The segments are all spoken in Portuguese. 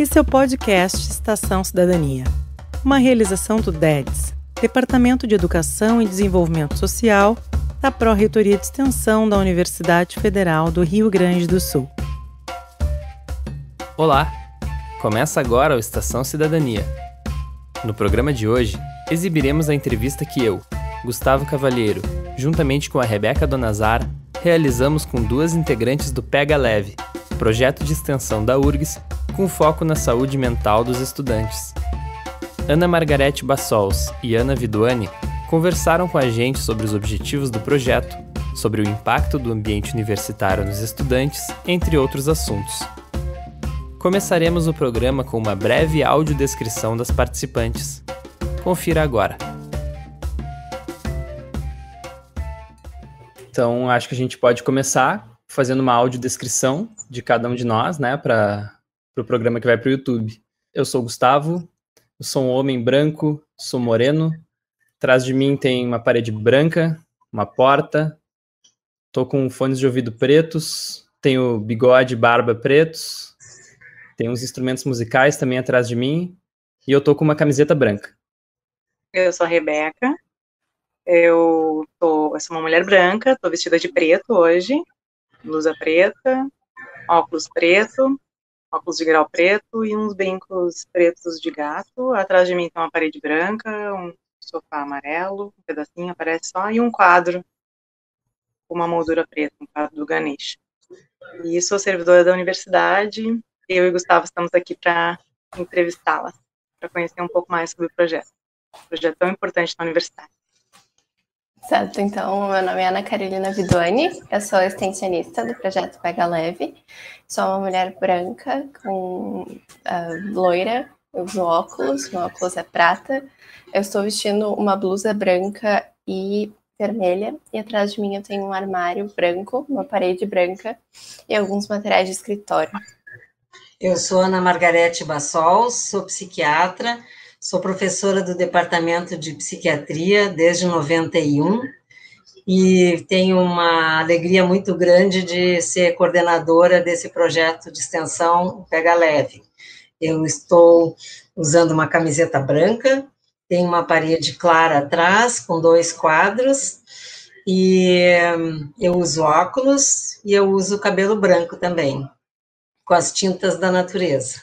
Esse é o podcast Estação Cidadania, uma realização do DEDS, Departamento de Educação e Desenvolvimento Social, da Pró-Reitoria de Extensão da Universidade Federal do Rio Grande do Sul. Olá! Começa agora o Estação Cidadania. No programa de hoje, exibiremos a entrevista que eu, Gustavo Cavalheiro, juntamente com a Rebeca Donazar, realizamos com duas integrantes do Pega Leve, projeto de extensão da URGS, com foco na saúde mental dos estudantes. Ana Margarete Bassols e Ana Viduani conversaram com a gente sobre os objetivos do projeto, sobre o impacto do ambiente universitário nos estudantes, entre outros assuntos. Começaremos o programa com uma breve audiodescrição das participantes. Confira agora. Então, acho que a gente pode começar fazendo uma audiodescrição de cada um de nós, né, para o programa que vai para o YouTube. Eu sou o Gustavo, eu sou um homem branco, sou moreno, atrás de mim tem uma parede branca, uma porta, tô com fones de ouvido pretos, tenho bigode e barba pretos, tem uns instrumentos musicais também atrás de mim, e eu tô com uma camiseta branca. Eu sou a Rebeca, eu sou uma mulher branca, tô vestida de preto hoje, blusa preta, óculos preto, óculos de grau preto e uns brincos pretos de gato. Atrás de mim tem uma parede branca, um sofá amarelo, um pedacinho aparece só, e um quadro com uma moldura preta, um quadro do Ganesh. E sou servidora da universidade. Eu e Gustavo estamos aqui para entrevistá-la, para conhecer um pouco mais sobre o projeto. Um projeto tão importante na universidade. Certo, então, meu nome é Ana Carolina Viduani, eu sou extensionista do projeto Pega Leve, sou uma mulher branca, loira, eu uso óculos, meu óculos é prata, eu estou vestindo uma blusa branca e vermelha, e atrás de mim eu tenho um armário branco, uma parede branca e alguns materiais de escritório. Eu sou Ana Margarete Bassols, sou psiquiatra, sou professora do Departamento de Psiquiatria desde 91 e tenho uma alegria muito grande de ser coordenadora desse projeto de extensão Pega Leve. Eu estou usando uma camiseta branca, tenho uma parede clara atrás com 2 quadros e eu uso óculos e eu uso cabelo branco também, com as tintas da natureza.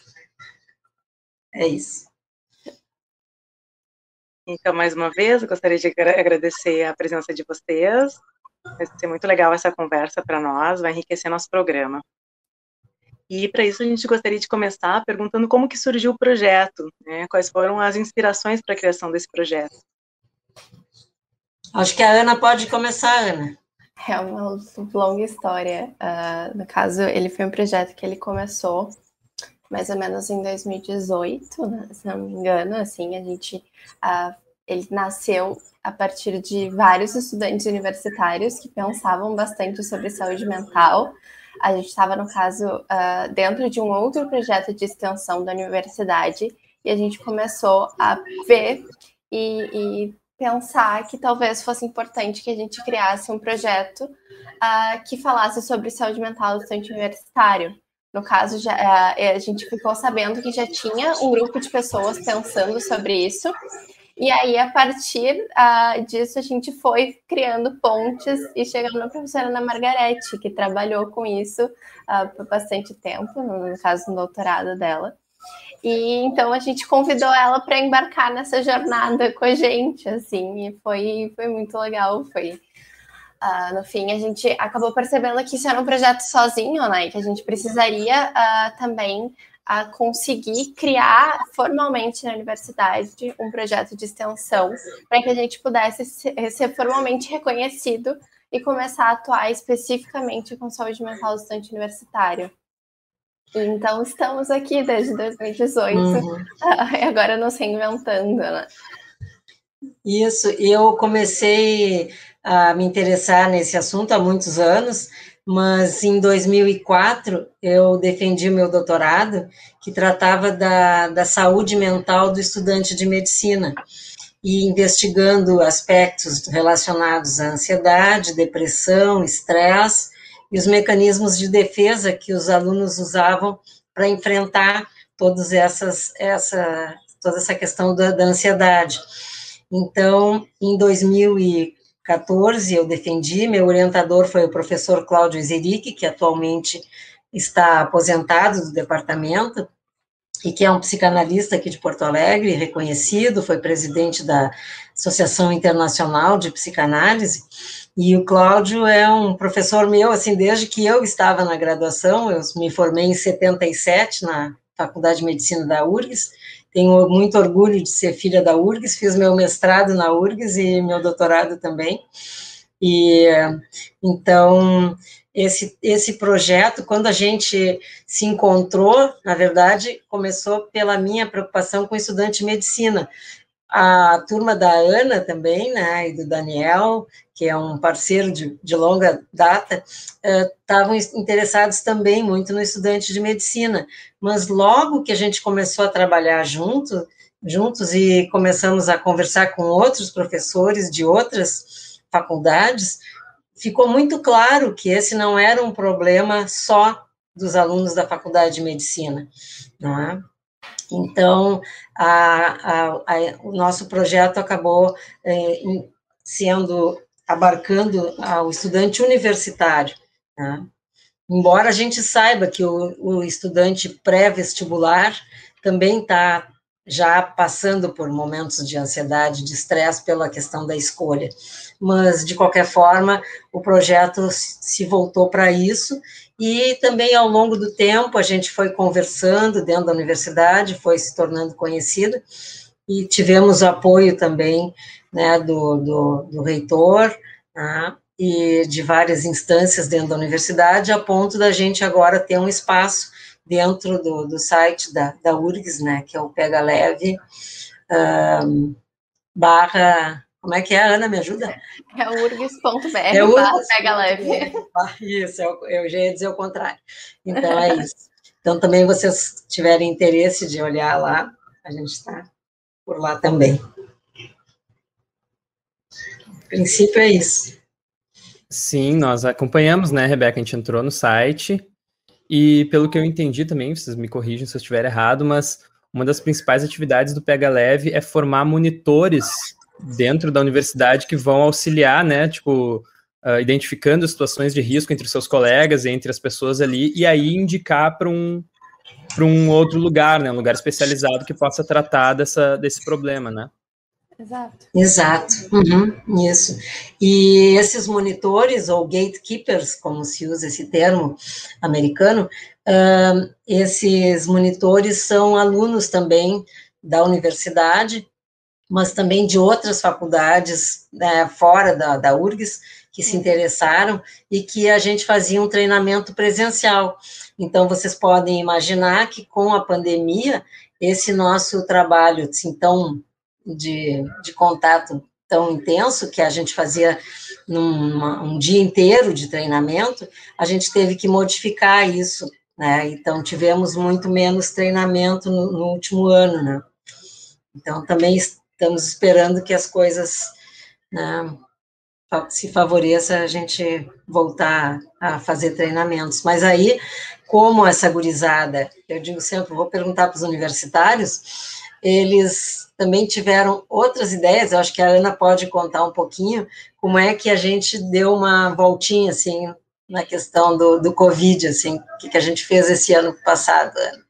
É isso. Então, mais uma vez, eu gostaria de agradecer a presença de vocês. Vai ser muito legal essa conversa para nós, vai enriquecer nosso programa. E para isso a gente gostaria de começar perguntando como que surgiu o projeto, né? Quais foram as inspirações para a criação desse projeto. Acho que a Ana pode começar, Ana. É uma longa história. No caso, ele foi um projeto que ele começou mais ou menos em 2018, né, se não me engano, assim, ele nasceu a partir de vários estudantes universitários que pensavam bastante sobre saúde mental. A gente estava, no caso, dentro de um outro projeto de extensão da universidade e a gente começou a ver e pensar que talvez fosse importante que a gente criasse um projeto que falasse sobre saúde mental do estudante universitário. No caso, a gente ficou sabendo que já tinha um grupo de pessoas pensando sobre isso, e aí, a partir disso, a gente foi criando pontes e chegando na professora Ana Margarete, que trabalhou com isso por bastante tempo, no caso, no doutorado dela. E então, a gente convidou ela para embarcar nessa jornada com a gente, assim, e foi muito legal, no fim, a gente acabou percebendo que isso era um projeto sozinho, né? E que a gente precisaria também conseguir criar formalmente na universidade um projeto de extensão para que a gente pudesse ser formalmente reconhecido e começar a atuar especificamente com saúde mental do estudante universitário. Então, estamos aqui desde 2018, agora nos reinventando, né? Isso, eu comecei a me interessar nesse assunto há muitos anos, mas em 2004 eu defendi o meu doutorado, que tratava da saúde mental do estudante de medicina, e investigando aspectos relacionados à ansiedade, depressão, estresse, e os mecanismos de defesa que os alunos usavam para enfrentar toda essa questão da ansiedade. Então, em 2014, eu defendi, meu orientador foi o professor Cláudio Zeric, que atualmente está aposentado do departamento, e que é um psicanalista aqui de Porto Alegre, reconhecido, foi presidente da Associação Internacional de Psicanálise, e o Cláudio é um professor meu, assim, desde que eu estava na graduação, eu me formei em 77 na Faculdade de Medicina da URGS, tenho muito orgulho de ser filha da URGS, fiz meu mestrado na URGS e meu doutorado também, e então esse projeto, quando a gente se encontrou, na verdade, começou pela minha preocupação com estudante de medicina. A turma da Ana também, né, e do Daniel, que é um parceiro de longa data, estavam interessados também muito no estudante de medicina, mas logo que a gente começou a trabalhar juntos e começamos a conversar com outros professores de outras faculdades, ficou muito claro que esse não era um problema só dos alunos da Faculdade de Medicina, não é? Então, o nosso projeto acabou abarcando o estudante universitário, né? Embora a gente saiba que o estudante pré-vestibular também está já passando por momentos de ansiedade, de estresse pela questão da escolha, mas, de qualquer forma, o projeto se voltou para isso, e também, ao longo do tempo, a gente foi conversando dentro da universidade, foi se tornando conhecida, e tivemos apoio também, né, do reitor, né, e de várias instâncias dentro da universidade, a ponto da gente agora ter um espaço dentro do site da URGS, né, que é o Pega Leve, como é que é, Ana, me ajuda? É urgs.br/Pega Leve. Isso, eu já ia dizer o contrário. Então, é isso. Então, também vocês tiverem interesse de olhar lá, a gente está por lá também. A princípio, é isso. Sim, nós acompanhamos, né, Rebeca? A gente entrou no site e, pelo que eu entendi também, vocês me corrigem se eu estiver errado, mas uma das principais atividades do Pega Leve é formar monitores dentro da universidade que vão auxiliar, né, tipo, identificando situações de risco entre seus colegas, entre as pessoas ali, e aí indicar para um outro lugar, né, um lugar especializado que possa tratar desse problema, né? Exato. Isso. E esses monitores, ou gatekeepers, como se usa esse termo americano, esses monitores são alunos também da universidade, mas também de outras faculdades, né, fora da URGS, que se interessaram e que a gente fazia um treinamento presencial. Então, vocês podem imaginar que com a pandemia, esse nosso trabalho, assim, tão de contato tão intenso, que a gente fazia um dia inteiro de treinamento, a gente teve que modificar isso, né? Então, tivemos muito menos treinamento no último ano, né? Então, também estamos esperando que as coisas, né, se favoreça a gente voltar a fazer treinamentos. Mas aí, como essa gurizada, eu digo sempre, vou perguntar para os universitários, eles também tiveram outras ideias, eu acho que a Ana pode contar um pouquinho como é que a gente deu uma voltinha, assim, na questão do Covid, assim, o que a gente fez esse ano passado, Ana.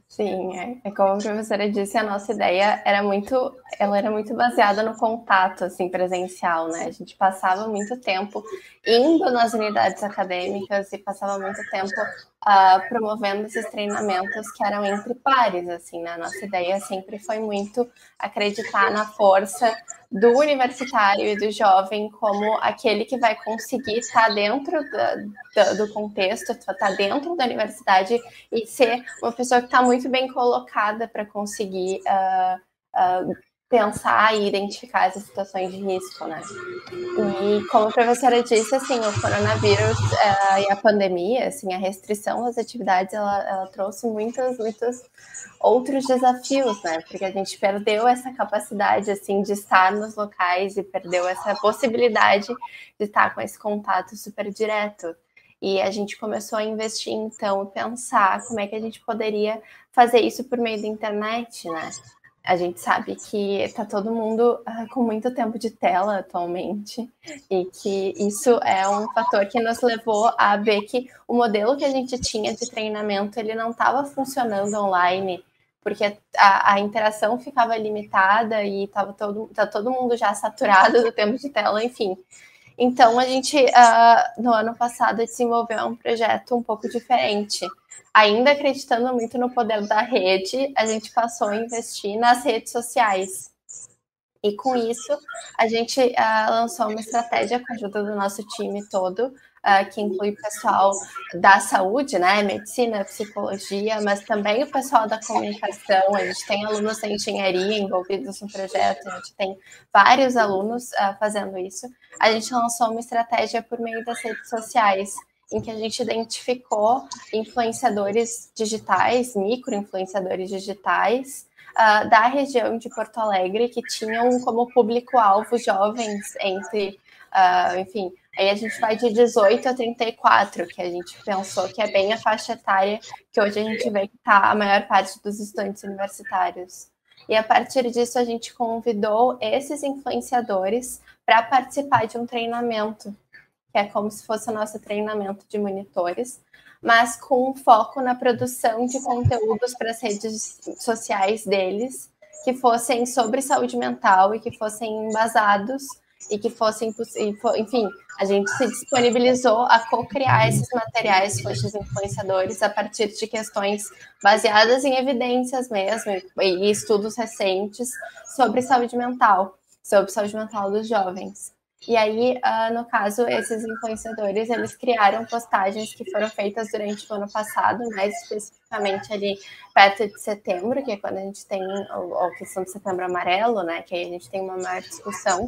Sim, como a professora disse, a nossa ideia ela era muito baseada no contato, assim, presencial, né? A gente passava muito tempo indo nas unidades acadêmicas e passava muito tempo promovendo esses treinamentos que eram entre pares, assim, né? A nossa ideia sempre foi muito acreditar na força do universitário e do jovem como aquele que vai conseguir estar dentro do contexto, estar dentro da universidade e ser uma pessoa que está muito bem colocada para conseguir pensar e identificar essas situações de risco, né? E como a professora disse, assim, o coronavírus e a pandemia, assim, a restrição das atividades, ela trouxe muitos outros desafios, né? Porque a gente perdeu essa capacidade, assim, de estar nos locais e perdeu essa possibilidade de estar com esse contato super direto. E a gente começou a investir, então, pensar como é que a gente poderia fazer isso por meio da internet, né? A gente sabe que está todo mundo com muito tempo de tela atualmente e que isso é um fator que nos levou a ver que o modelo que a gente tinha de treinamento, ele não estava funcionando online, porque a interação ficava limitada e tá todo mundo já saturado do tempo de tela, enfim. Então, a gente, no ano passado, desenvolveu um projeto um pouco diferente. Ainda acreditando muito no poder da rede, a gente passou a investir nas redes sociais. E com isso, a gente lançou uma estratégia com a ajuda do nosso time todo, que inclui o pessoal da saúde, né, medicina, psicologia, mas também o pessoal da comunicação. A gente tem alunos da engenharia envolvidos no projeto, a gente tem vários alunos fazendo isso. A gente lançou uma estratégia por meio das redes sociais, em que a gente identificou influenciadores digitais, micro-influenciadores digitais, da região de Porto Alegre, que tinham como público-alvo jovens entre, enfim, aí a gente vai de 18 a 34, que a gente pensou que é bem a faixa etária que hoje a gente vê que está a maior parte dos estudantes universitários. E a partir disso a gente convidou esses influenciadores para participar de um treinamento, que é como se fosse o nosso treinamento de monitores, mas com foco na produção de conteúdos para as redes sociais deles, que fossem sobre saúde mental e que fossem embasados e que fossem, enfim, a gente se disponibilizou a co-criar esses materiais com esses influenciadores a partir de questões baseadas em evidências mesmo e estudos recentes sobre saúde mental dos jovens. E aí, no caso, esses influenciadores, eles criaram postagens que foram feitas durante o ano passado, mais especificamente ali perto de setembro, que é quando a gente tem a questão do setembro amarelo, né, que aí a gente tem uma maior discussão.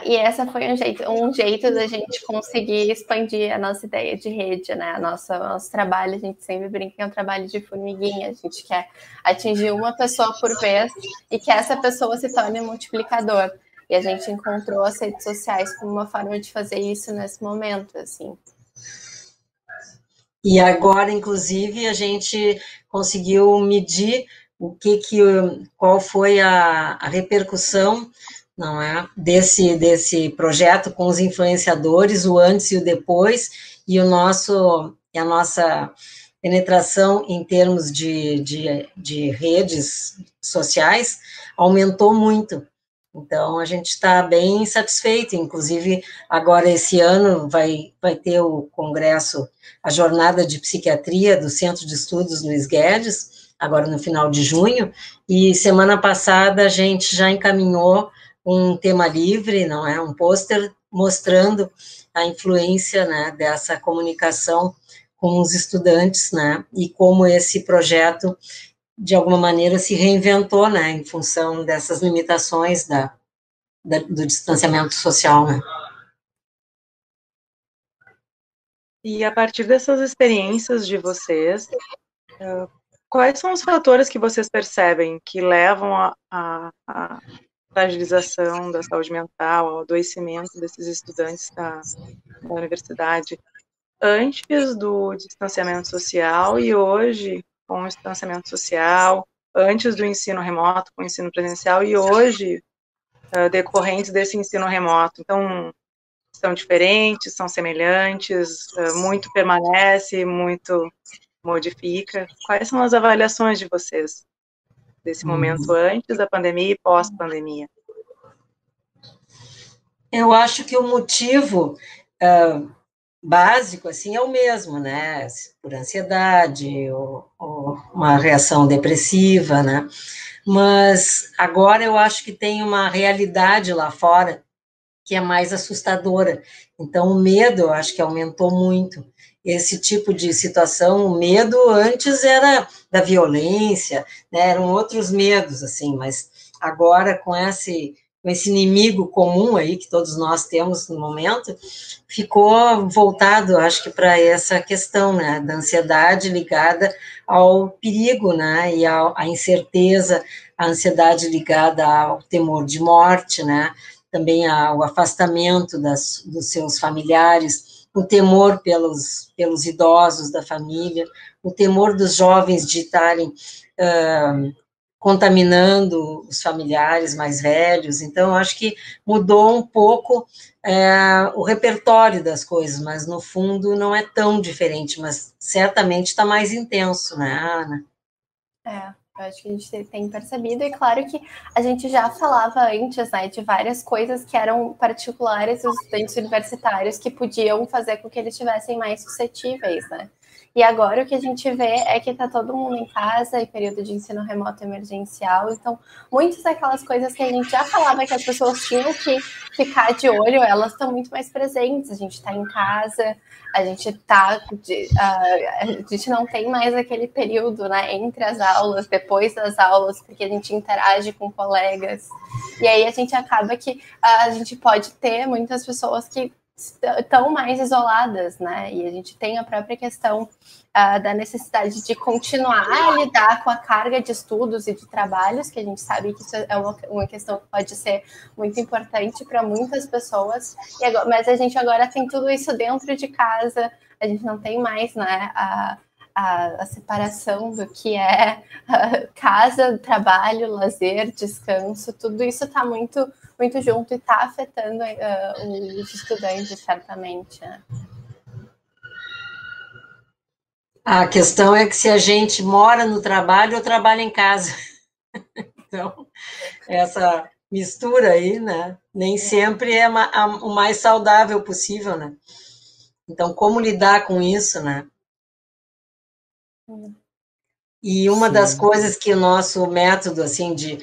E essa foi um jeito da gente conseguir expandir a nossa ideia de rede, né, nosso trabalho. A gente sempre brinca que é um trabalho de formiguinha, a gente quer atingir uma pessoa por vez e que essa pessoa se torne multiplicador. E a gente encontrou as redes sociais como uma forma de fazer isso nesse momento, assim. E agora, inclusive, a gente conseguiu medir qual foi a repercussão, não é, desse projeto com os influenciadores, o antes e o depois, e a nossa penetração em termos de redes sociais aumentou muito. Então, a gente está bem satisfeito, inclusive, agora esse ano vai ter o congresso, a jornada de psiquiatria do Centro de Estudos Luiz Guedes, agora no final de junho, e semana passada a gente já encaminhou um tema livre, não é, um pôster mostrando a influência, né, dessa comunicação com os estudantes, né, e como esse projeto de alguma maneira se reinventou, né, em função dessas limitações do distanciamento social, né. E a partir dessas experiências de vocês, quais são os fatores que vocês percebem que levam à fragilização da saúde mental, ao adoecimento desses estudantes da universidade, antes do distanciamento social e hoje com o distanciamento social, antes do ensino remoto com o ensino presencial e hoje decorrentes desse ensino remoto? Então, são diferentes, são semelhantes, muito permanece, muito modifica. Quais são as avaliações de vocês desse momento antes da pandemia e pós-pandemia? Eu acho que o motivo básico, assim, é o mesmo, né, por ansiedade, ou uma reação depressiva, né, mas agora eu acho que tem uma realidade lá fora que é mais assustadora, então o medo, eu acho que aumentou muito, esse tipo de situação, o medo antes era da violência, né, eram outros medos, assim, mas agora com esse inimigo comum aí, que todos nós temos no momento, ficou voltado, acho que para essa questão, né, da ansiedade ligada ao perigo, né, e à incerteza, a ansiedade ligada ao temor de morte, né, também ao afastamento dos seus familiares, o temor pelos idosos da família, o temor dos jovens de estarem contaminando os familiares mais velhos. Então, acho que mudou um pouco o repertório das coisas, mas no fundo não é tão diferente, mas certamente está mais intenso, né, Ana? Eu acho que a gente tem percebido, e claro que a gente já falava antes, né, de várias coisas que eram particulares dos estudantes universitários que podiam fazer com que eles estivessem mais suscetíveis, né? E agora o que a gente vê é que está todo mundo em casa, em período de ensino remoto emergencial, então muitas daquelas coisas que a gente já falava que as pessoas tinham que ficar de olho, elas estão muito mais presentes. A gente está em casa, a gente não tem mais aquele período, né, entre as aulas, depois das aulas, porque a gente interage com colegas. E aí a gente acaba que a gente pode ter muitas pessoas que estão mais isoladas, né? E a gente tem a própria questão da necessidade de continuar a lidar com a carga de estudos e de trabalhos, que a gente sabe que isso é uma questão que pode ser muito importante para muitas pessoas, mas a gente agora tem tudo isso dentro de casa, a gente não tem mais, né, a separação do que é casa, trabalho, lazer, descanso, tudo isso está muito junto e está afetando os estudantes, certamente. Né? A questão é que se a gente mora no trabalho ou trabalha em casa. Então, essa mistura aí, né, nem sempre é o mais saudável possível, né? Então, como lidar com isso, né? E uma das coisas que o nosso método, assim, de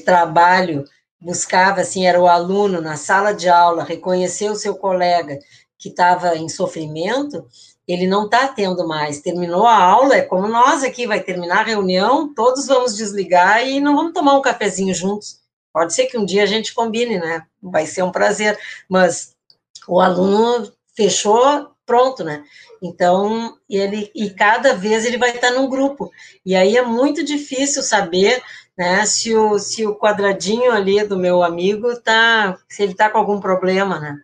trabalho buscava, assim, era o aluno na sala de aula reconhecer o seu colega que estava em sofrimento, ele não está tendo mais. Terminou a aula, é como nós aqui, vai terminar a reunião, todos vamos desligar e não vamos tomar um cafezinho juntos. Pode ser que um dia a gente combine, né? Vai ser um prazer, mas o aluno fechou, pronto, né? Então, cada vez ele vai estar num grupo. E aí é muito difícil saber, né, se o quadradinho ali do meu amigo se ele está com algum problema, né?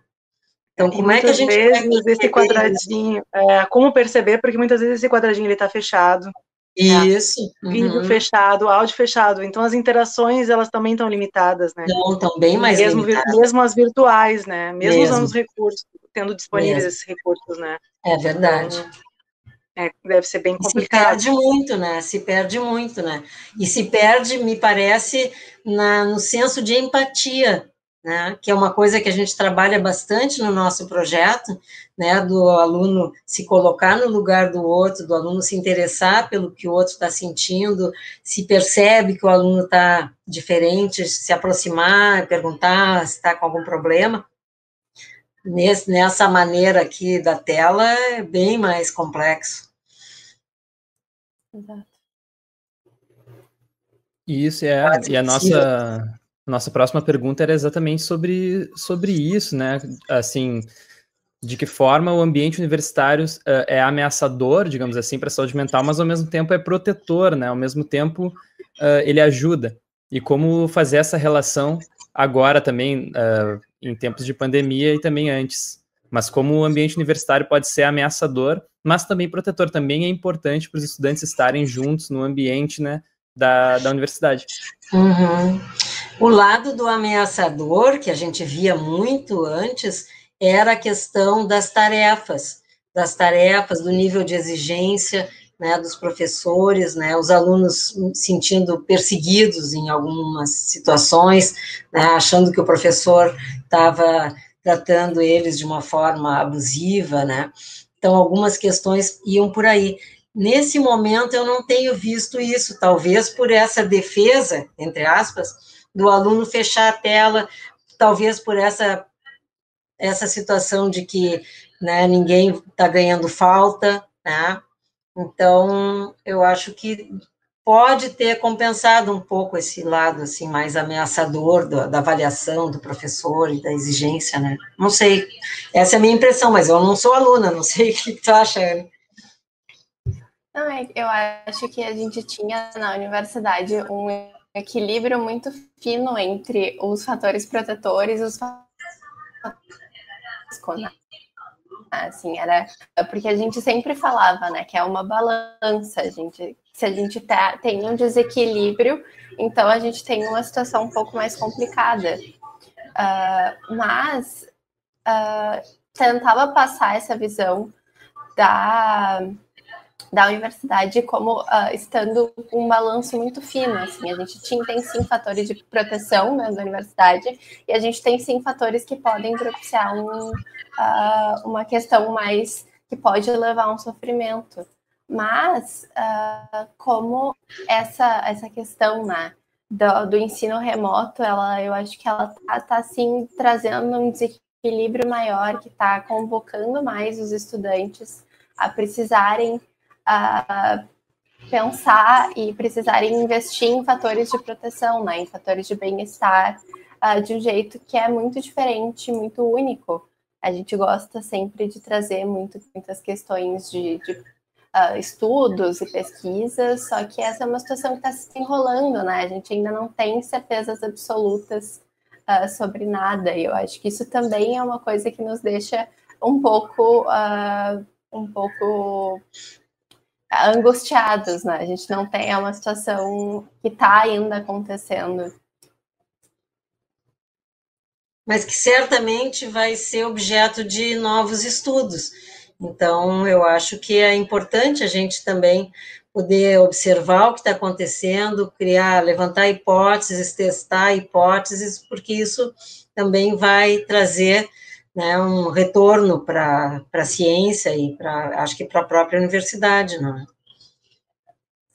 Então, como é que a gente vezes esse quadradinho, como perceber, porque muitas vezes esse quadradinho ele está fechado. Isso. Vídeo fechado, áudio fechado. Então, as interações, elas também estão limitadas, né? Não, estão bem mais limitadas. Mesmo as virtuais, né? Mesmo usando os recursos, tendo disponíveis esses recursos, né? É verdade. Então, deve ser bem complicado. Se perde muito, né? Se perde muito, né? E se perde, me parece, no senso de empatia, né? Que é uma coisa que a gente trabalha bastante no nosso projeto, né? Do aluno se colocar no lugar do outro, do aluno se interessar pelo que o outro está sentindo, se percebe que o aluno está diferente, se aproximar, perguntar se está com algum problema. Nessa maneira aqui da tela, é bem mais complexo. Exato. Isso e a nossa próxima pergunta era exatamente sobre isso, né? Assim, de que forma o ambiente universitário é ameaçador, digamos assim, para a saúde mental, mas ao mesmo tempo é protetor, né? Ao mesmo tempo ele ajuda. E como fazer essa relação agora também, em tempos de pandemia e também antes. Mas como o ambiente universitário pode ser ameaçador, mas também protetor. Também é importante para os estudantes estarem juntos no ambiente, né, da universidade. Uhum. O lado do ameaçador, que a gente via muito antes, era a questão das tarefas, do nível de exigência, né, dos professores, né, os alunos sentindo perseguidos em algumas situações, né, achando que o professor estava tratando eles de uma forma abusiva, né, então algumas questões iam por aí. Nesse momento eu não tenho visto isso, talvez por essa defesa, entre aspas, do aluno fechar a tela, talvez por essa situação de que, né, ninguém está ganhando falta, né? Então, eu acho que pode ter compensado um pouco esse lado, assim, mais ameaçador da avaliação do professor e da exigência, né? Não sei, essa é a minha impressão, mas eu não sou aluna, não sei o que tu acha, Ana. Não, eu acho que a gente tinha na universidade um equilíbrio muito fino entre os fatores protetores e os fatores risco, né? Assim, era porque a gente sempre falava, né, que é uma balança, se a gente tem um desequilíbrio, então a gente tem uma situação um pouco mais complicada. Mas tentava passar essa visão da universidade como estando um balanço muito fino, assim, a gente tem sim fatores de proteção, né, da universidade, e a gente tem sim fatores que podem propiciar uma questão mais que pode levar a um sofrimento, mas como essa questão, né, do ensino remoto, eu acho que ela tá sim trazendo um desequilíbrio maior, que está convocando mais os estudantes a precisarem pensar e precisarem investir em fatores de proteção, né, em fatores de bem-estar, de um jeito que é muito diferente, muito único. A gente gosta sempre de trazer muitas questões de estudos e pesquisas, só que essa é uma situação que está se enrolando, né? A gente ainda não tem certezas absolutas sobre nada, e eu acho que isso também é uma coisa que nos deixa um pouco angustiados, né? A gente não tem uma situação que está ainda acontecendo. Mas que certamente vai ser objeto de novos estudos. Então, eu acho que é importante a gente também poder observar o que está acontecendo, levantar hipóteses, testar hipóteses, porque isso também vai trazer, né, um retorno para a ciência e acho que para a própria universidade, não é?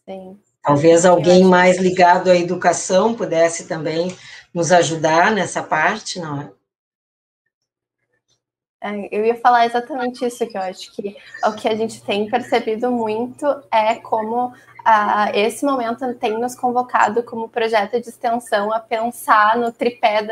Sim. Talvez alguém mais ligado à educação pudesse também nos ajudar nessa parte, não é? Eu ia falar exatamente isso, que eu acho que o que a gente tem percebido muito é como esse momento tem nos convocado como projeto de extensão a pensar no tripé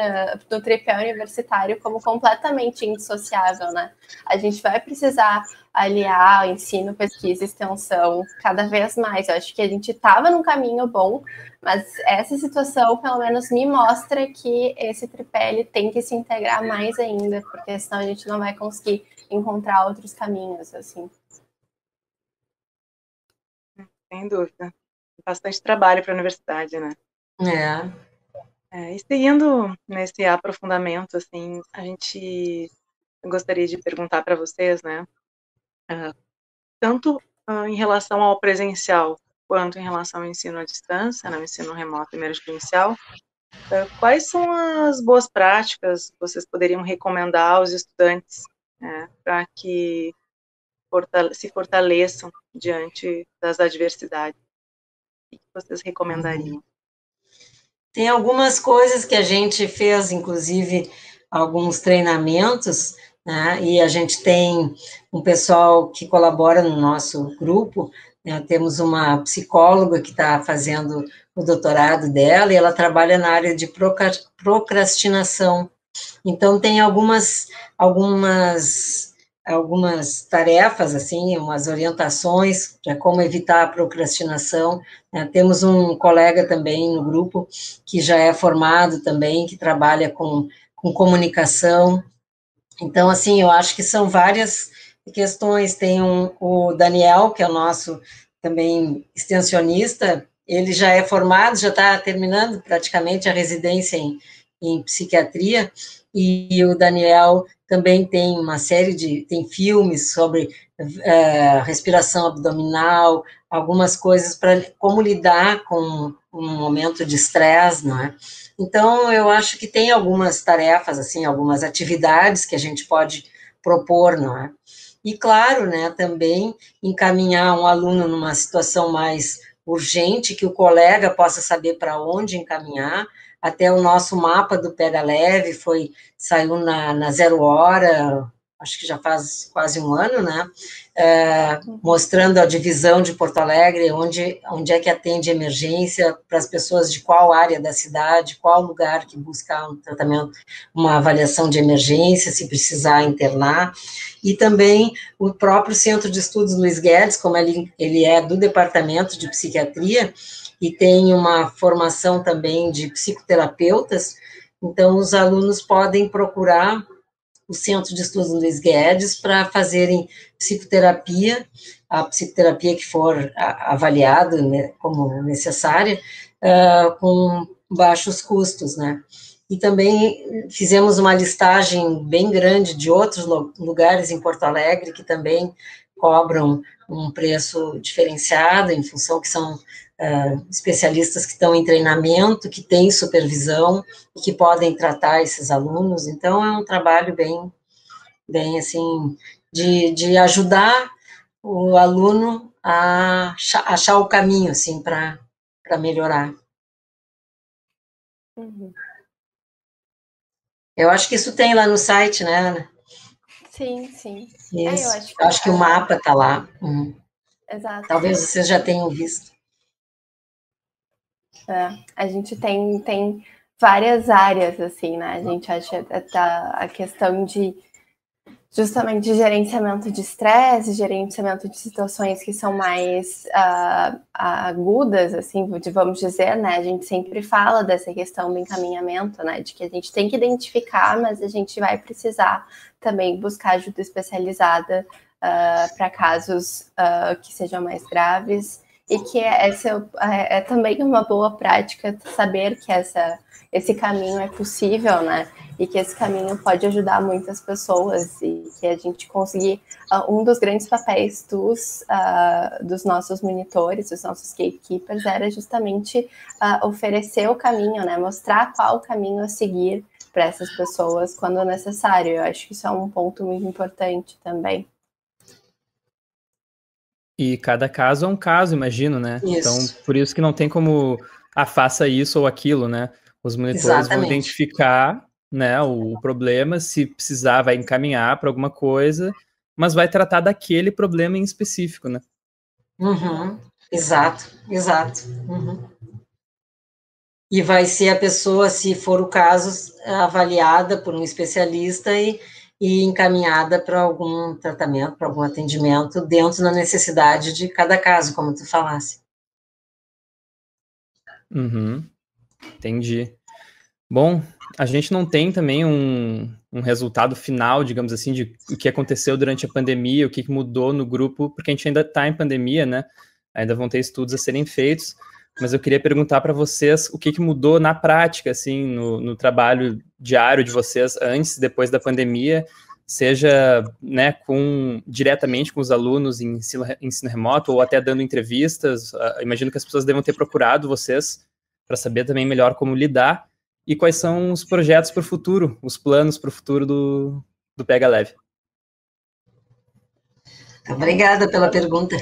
universitário como completamente indissociável, né? A gente vai precisar aliar o ensino, pesquisa e extensão cada vez mais. Eu acho que a gente estava num caminho bom, mas essa situação, pelo menos, me mostra que esse tripé ele tem que se integrar mais ainda, porque senão a gente não vai conseguir encontrar outros caminhos, assim. Sem dúvida. Bastante trabalho para a universidade, né? E seguindo nesse aprofundamento, assim, eu gostaria de perguntar para vocês, né, tanto em relação ao presencial, quanto em relação ao ensino à distância, né, o ensino remoto emergencial, quais são as boas práticas que vocês poderiam recomendar aos estudantes, né, para que se fortaleçam diante das adversidades? O que vocês recomendariam? Tem algumas coisas que a gente fez, inclusive alguns treinamentos, né, e a gente tem um pessoal que colabora no nosso grupo, né, temos uma psicóloga que está fazendo o doutorado dela, e ela trabalha na área de procrastinação. Então, tem algumas tarefas, assim, umas orientações para como evitar a procrastinação, né? Temos um colega também no grupo que já é formado também, que trabalha com comunicação. Então, assim, eu acho que são várias questões. Tem o Daniel, que é o nosso também extensionista, ele já é formado, já está terminando praticamente a residência em psiquiatria, e o Daniel também tem tem filmes sobre respiração abdominal, algumas coisas para como lidar com um momento de estresse, não é? Então, eu acho que tem algumas tarefas, assim, algumas atividades que a gente pode propor, não é? E, claro, né, também encaminhar um aluno numa situação mais urgente, que o colega possa saber para onde encaminhar. Até o nosso mapa do Pega Leve saiu na Zero Hora, acho que já faz quase um ano, né? Mostrando a divisão de Porto Alegre, onde é que atende emergência para as pessoas de qual área da cidade, qual lugar que buscar um tratamento, uma avaliação de emergência, se precisar internar. E também o próprio Centro de Estudos Luiz Guedes, como ele é do Departamento de Psiquiatria, e tem uma formação também de psicoterapeutas, então os alunos podem procurar o Centro de Estudos Luiz Guedes para fazerem psicoterapia, a psicoterapia que for avaliada, né, como necessária, com baixos custos, né? E também fizemos uma listagem bem grande de outros lugares em Porto Alegre que também cobram um preço diferenciado, em função que são especialistas que estão em treinamento, que têm supervisão e que podem tratar esses alunos. Então, é um trabalho bem assim, de ajudar o aluno a achar o caminho, assim, para melhorar. Uhum. Eu acho que isso tem lá no site, né, Ana? Sim, sim. Isso. Eu Acho que o mapa está lá. Exato. Talvez vocês já tenham visto. A gente tem várias áreas, assim, né? A gente acha a questão de justamente gerenciamento de estresse, gerenciamento de situações que são mais agudas, assim, vamos dizer, né? A gente sempre fala dessa questão do encaminhamento, né? De que a gente tem que identificar, mas a gente vai precisar também buscar ajuda especializada para casos que sejam mais graves, e que essa é também uma boa prática saber que esse caminho é possível, né? E que esse caminho pode ajudar muitas pessoas, e que a gente conseguir... um dos grandes papéis dos nossos monitores, dos nossos gatekeepers, era justamente oferecer o caminho, né? Mostrar qual o caminho a seguir para essas pessoas quando necessário. Eu acho que isso é um ponto muito importante também. E cada caso é um caso, imagino, né? Isso. Então, por isso que não tem como faça isso ou aquilo, né? Os monitores vão identificar, né, o problema, se precisar vai encaminhar para alguma coisa, mas vai tratar daquele problema em específico, né? Exato. E vai ser a pessoa, se for o caso, avaliada por um especialista e encaminhada para algum tratamento, para algum atendimento, dentro da necessidade de cada caso, como tu falasse. Entendi. Bom, a gente não tem também um resultado final, digamos assim, de o que aconteceu durante a pandemia, o que mudou no grupo, porque a gente ainda está em pandemia, né? Ainda vão ter estudos a serem feitos, mas eu queria perguntar para vocês o que mudou na prática, assim, no trabalho diário de vocês antes e depois da pandemia, seja, né, diretamente com os alunos em ensino remoto ou até dando entrevistas. Imagino que as pessoas devam ter procurado vocês para saber também melhor como lidar. E quais são os projetos para o futuro, os planos para o futuro do Pega Leve? Obrigada pela pergunta.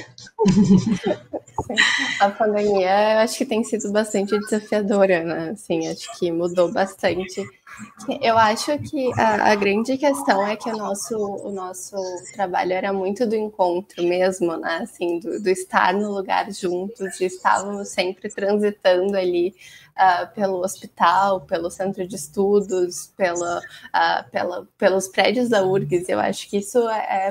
A pandemia, eu acho que tem sido bastante desafiadora, né? Assim, acho que mudou bastante. Eu acho que a grande questão é que o nosso trabalho era muito do encontro mesmo, né? Assim, do estar no lugar juntos, e estávamos sempre transitando ali pelo hospital, pelo centro de estudos, pelos prédios da URGS. Eu acho que isso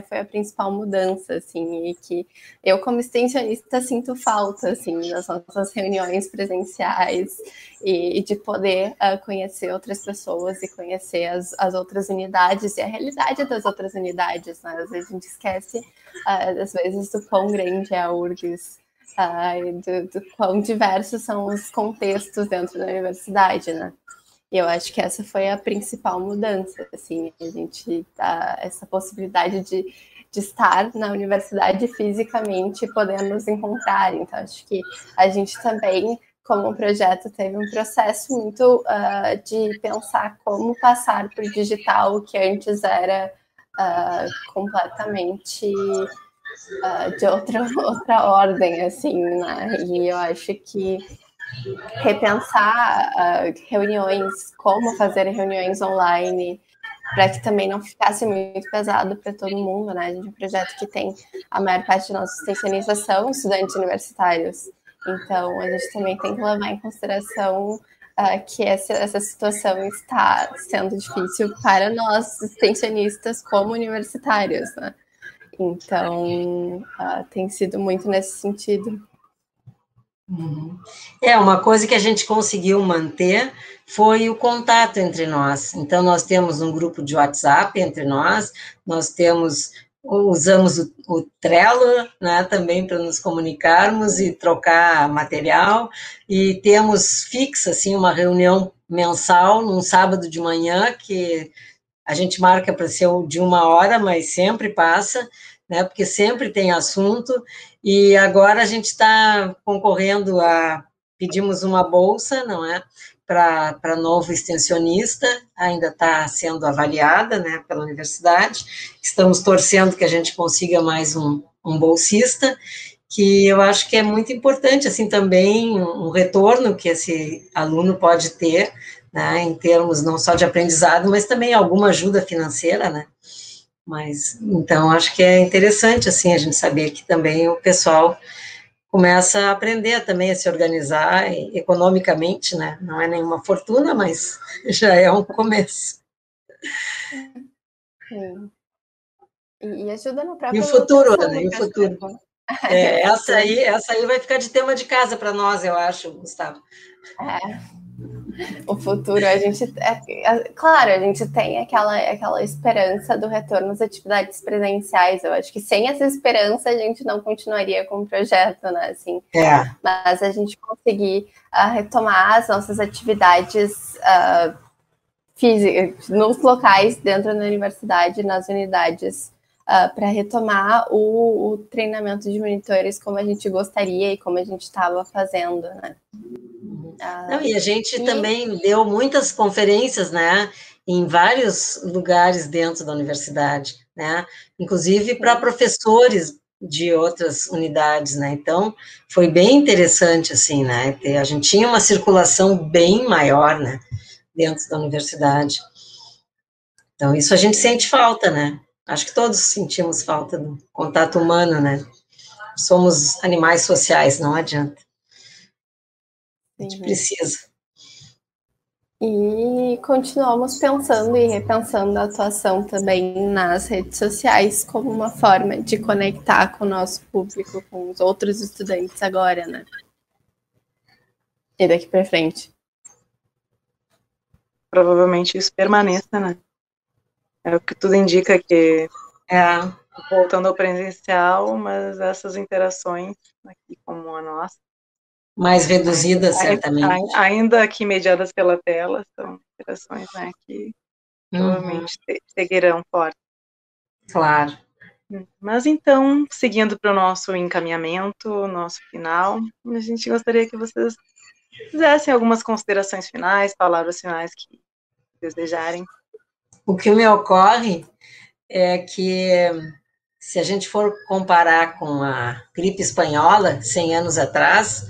foi a principal mudança, assim, e que eu, como extensionista, sinto falta, assim, das nossas reuniões presenciais e de poder conhecer outras pessoas e conhecer as outras unidades e a realidade das outras unidades, né? Às vezes a gente esquece, às vezes, do quão grande é a URGS, do quão diversos são os contextos dentro da universidade, né? E eu acho que essa foi a principal mudança, assim, a gente essa possibilidade de estar na universidade fisicamente e poder nos encontrar. Então, acho que a gente também, como projeto, teve um processo muito de pensar como passar para o digital, que antes era completamente de outra ordem, assim, né? E eu acho que repensar reuniões, como fazer reuniões online, para que também não ficasse muito pesado para todo mundo, né? A gente é um projeto que tem a maior parte de nossos extensionistas são estudantes universitários, então a gente também tem que levar em consideração que essa situação está sendo difícil para nós, extensionistas, como universitários, né? Então, tem sido muito nesse sentido. Uhum. Uma coisa que a gente conseguiu manter foi o contato entre nós. Então, nós temos um grupo de WhatsApp entre nós, usamos o Trello, né, também para nos comunicarmos e trocar material, e temos fixa, assim, uma reunião mensal, num sábado de manhã, que a gente marca para ser de 1 hora, mas sempre passa, né, porque sempre tem assunto, e agora a gente está concorrendo pedimos uma bolsa, não é, para novo extensionista, ainda está sendo avaliada, né, pela universidade, estamos torcendo que a gente consiga mais um bolsista, que eu acho que é muito importante, assim, também um retorno que esse aluno pode ter, né, em termos não só de aprendizado, mas também alguma ajuda financeira, né, mas, então, acho que é interessante, assim, a gente saber que também o pessoal começa a aprender também a se organizar economicamente, né, não é nenhuma fortuna, mas já é um começo. Sim. E ajuda no próprio... E o futuro, Ana, e o futuro. Essa aí vai ficar de tema de casa para nós, eu acho, Gustavo. O futuro, a gente... claro, a gente tem aquela esperança do retorno às atividades presenciais. Eu acho que sem essa esperança a gente não continuaria com o projeto, né? Assim, mas a gente conseguir retomar as nossas atividades físicas nos locais dentro da universidade, nas unidades, para retomar o treinamento de monitores como a gente gostaria e como a gente estava fazendo, né? Não, e a gente também deu muitas conferências, né, em vários lugares dentro da universidade, né, inclusive para professores de outras unidades, né, então foi bem interessante, assim, né, a gente tinha uma circulação bem maior, né, dentro da universidade. Então, isso a gente sente falta, né, acho que todos sentimos falta do contato humano, né, somos animais sociais, não adianta. A gente precisa. E continuamos pensando e repensando a atuação também nas redes sociais como uma forma de conectar com o nosso público, com os outros estudantes agora, né? E daqui para frente. Provavelmente isso permaneça, né? É o que tudo indica que voltando ao presencial, mas essas interações aqui como a nossa, mais reduzidas, certamente. Ainda aqui mediadas pela tela, são interações, né, que provavelmente seguirão forte. Claro. Mas então, seguindo para o nosso encaminhamento, nosso final, a gente gostaria que vocês fizessem algumas considerações finais, palavras finais que desejarem. O que me ocorre é que, se a gente for comparar com a gripe espanhola, 100 anos atrás,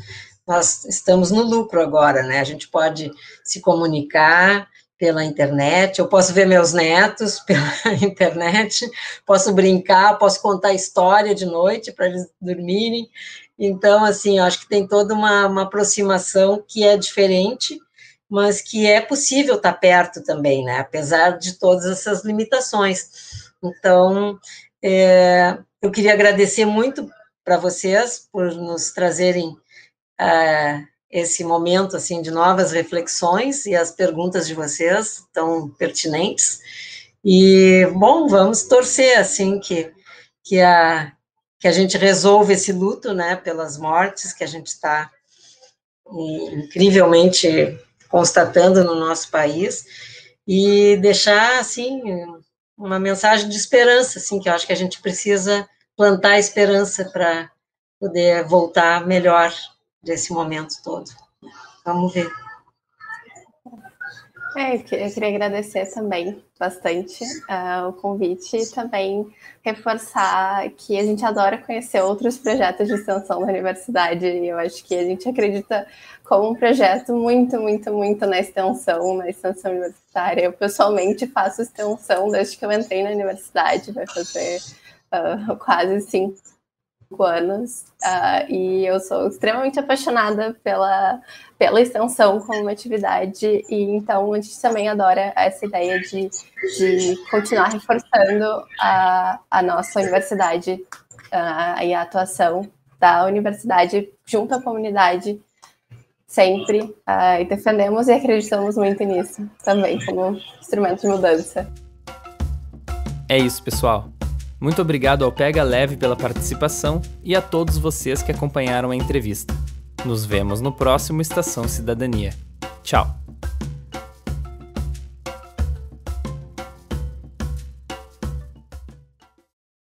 nós estamos no lucro agora, né? A gente pode se comunicar pela internet, eu posso ver meus netos pela internet, posso brincar, posso contar história de noite para eles dormirem. Então, assim, eu acho que tem toda uma aproximação que é diferente, mas que é possível estar perto também, né? Apesar de todas essas limitações. Então, eu queria agradecer muito para vocês por nos trazerem esse momento, assim, de novas reflexões, e as perguntas de vocês tão pertinentes. E, bom, vamos torcer, assim, que a gente resolva esse luto, né, pelas mortes que a gente está incrivelmente constatando no nosso país, e deixar, assim, uma mensagem de esperança, assim, que eu acho que a gente precisa plantar esperança para poder voltar melhor desse momento todo. Vamos ver. Eu queria agradecer também bastante o convite e também reforçar que a gente adora conhecer outros projetos de extensão da universidade, e eu acho que a gente acredita como um projeto muito, muito, muito na extensão universitária. Eu pessoalmente faço extensão desde que eu entrei na universidade, vai fazer quase 5 anos, e eu sou extremamente apaixonada pela extensão como uma atividade, e então a gente também adora essa ideia de continuar reforçando a nossa universidade e a atuação da universidade junto à comunidade sempre, e defendemos e acreditamos muito nisso também como instrumento de mudança. É isso, pessoal. Muito obrigado ao Pega Leve pela participação e a todos vocês que acompanharam a entrevista. Nos vemos no próximo Estação Cidadania. Tchau!